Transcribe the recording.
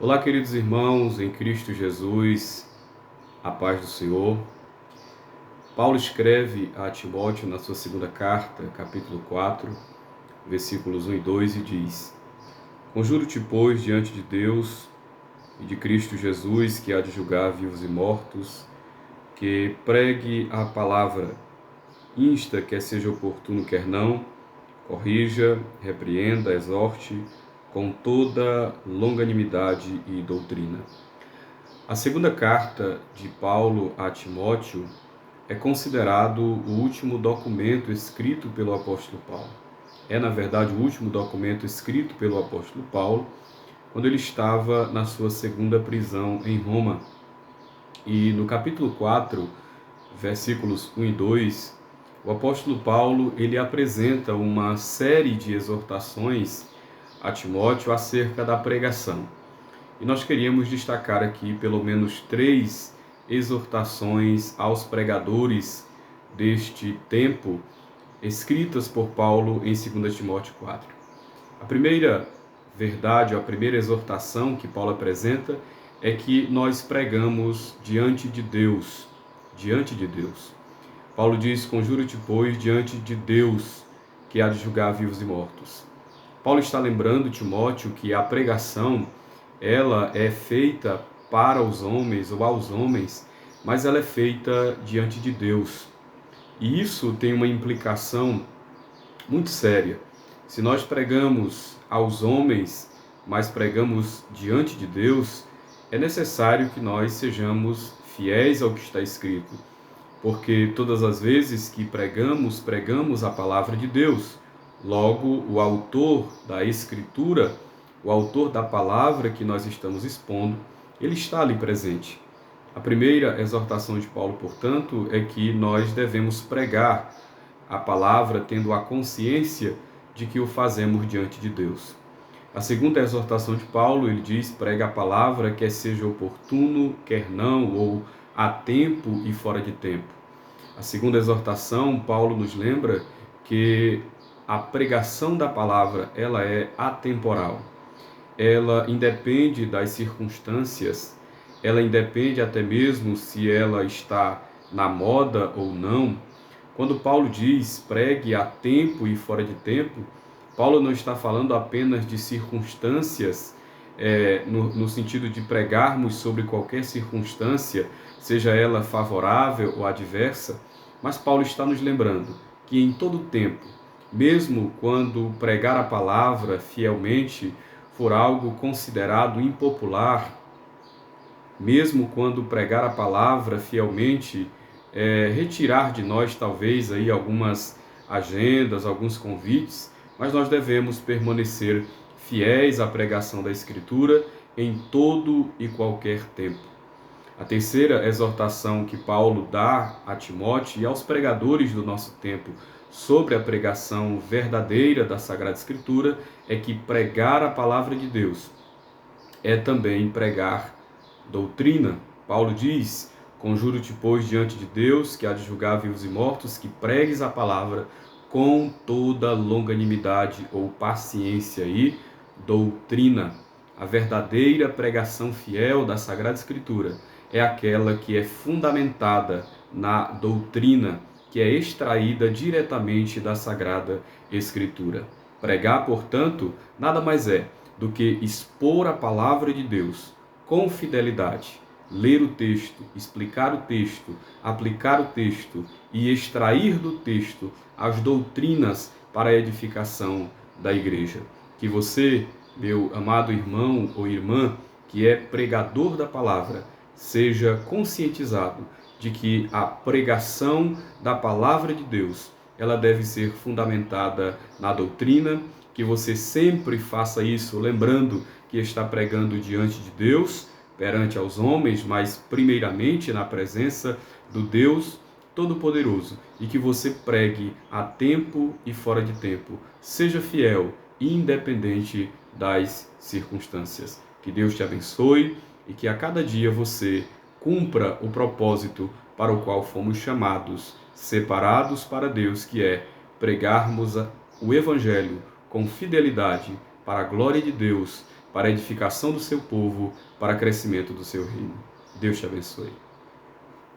Olá, queridos irmãos em Cristo Jesus, a paz do Senhor. Paulo escreve a Timóteo na sua segunda carta, capítulo 4, versículos 1 e 2, e diz: Conjuro-te, pois, diante de Deus e de Cristo Jesus, que há de julgar vivos e mortos, que pregue a palavra, insta, quer seja oportuno, quer não, corrija, repreenda, exorte, com toda longanimidade e doutrina. A segunda carta de Paulo a Timóteo é considerado o último documento escrito pelo apóstolo Paulo. É, na verdade, o último documento escrito pelo apóstolo Paulo quando ele estava na sua segunda prisão em Roma. E no capítulo 4, versículos 1 e 2, o apóstolo Paulo ele apresenta uma série de exortações a Timóteo acerca da pregação. E nós queríamos destacar aqui pelo menos 3 exortações aos pregadores deste tempo, escritas por Paulo em 2 Timóteo 4. A primeira verdade, a primeira exortação que Paulo apresenta é que nós pregamos diante de Deus. Diante de Deus. Paulo diz: Conjuro-te, pois, diante de Deus, que há de julgar vivos e mortos. Paulo está lembrando Timóteo que a pregação ela é feita para os homens ou aos homens, mas ela é feita diante de Deus. E isso tem uma implicação muito séria. Se nós pregamos aos homens, mas pregamos diante de Deus, é necessário que nós sejamos fiéis ao que está escrito, porque todas as vezes que pregamos a palavra de Deus. Logo, o autor da Escritura, o autor da palavra que nós estamos expondo, ele está ali presente. A primeira exortação de Paulo, portanto, é que nós devemos pregar a palavra tendo a consciência de que o fazemos diante de Deus. A segunda exortação de Paulo, ele diz: prega a palavra, quer seja oportuno, quer não, ou a tempo e fora de tempo. A segunda exortação, Paulo nos lembra que a pregação da palavra, ela é atemporal. Ela independe das circunstâncias, ela independe até mesmo se ela está na moda ou não. Quando Paulo diz pregue a tempo e fora de tempo, Paulo não está falando apenas de circunstâncias, no sentido de pregarmos sobre qualquer circunstância, seja ela favorável ou adversa, mas Paulo está nos lembrando que em todo tempo, mesmo quando pregar a palavra fielmente for algo considerado impopular, mesmo quando pregar a palavra fielmente retirar de nós talvez aí algumas agendas, alguns convites, mas nós devemos permanecer fiéis à pregação da Escritura em todo e qualquer tempo. A terceira exortação que Paulo dá a Timóteo e aos pregadores do nosso tempo sobre a pregação verdadeira da Sagrada Escritura é que pregar a palavra de Deus é também pregar doutrina. Paulo diz: Conjuro-te, pois, diante de Deus, que há de julgar vivos e mortos, que pregues a palavra com toda longanimidade ou paciência e doutrina. A verdadeira pregação fiel da Sagrada Escritura é aquela que é fundamentada na doutrina, que é extraída diretamente da Sagrada Escritura. Pregar, portanto, nada mais é do que expor a palavra de Deus com fidelidade, ler o texto, explicar o texto, aplicar o texto e extrair do texto as doutrinas para a edificação da igreja. Que você, meu amado irmão ou irmã, que é pregador da palavra, seja conscientizado de que a pregação da palavra de Deus, ela deve ser fundamentada na doutrina, que você sempre faça isso lembrando que está pregando diante de Deus, perante aos homens, mas primeiramente na presença do Deus Todo-Poderoso, e que você pregue a tempo e fora de tempo. Seja fiel, independente das circunstâncias. Que Deus te abençoe e que a cada dia você cumpra o propósito para o qual fomos chamados, separados para Deus, que é pregarmos o Evangelho com fidelidade para a glória de Deus para a edificação do seu povo, para crescimento do seu reino. Deus te abençoe.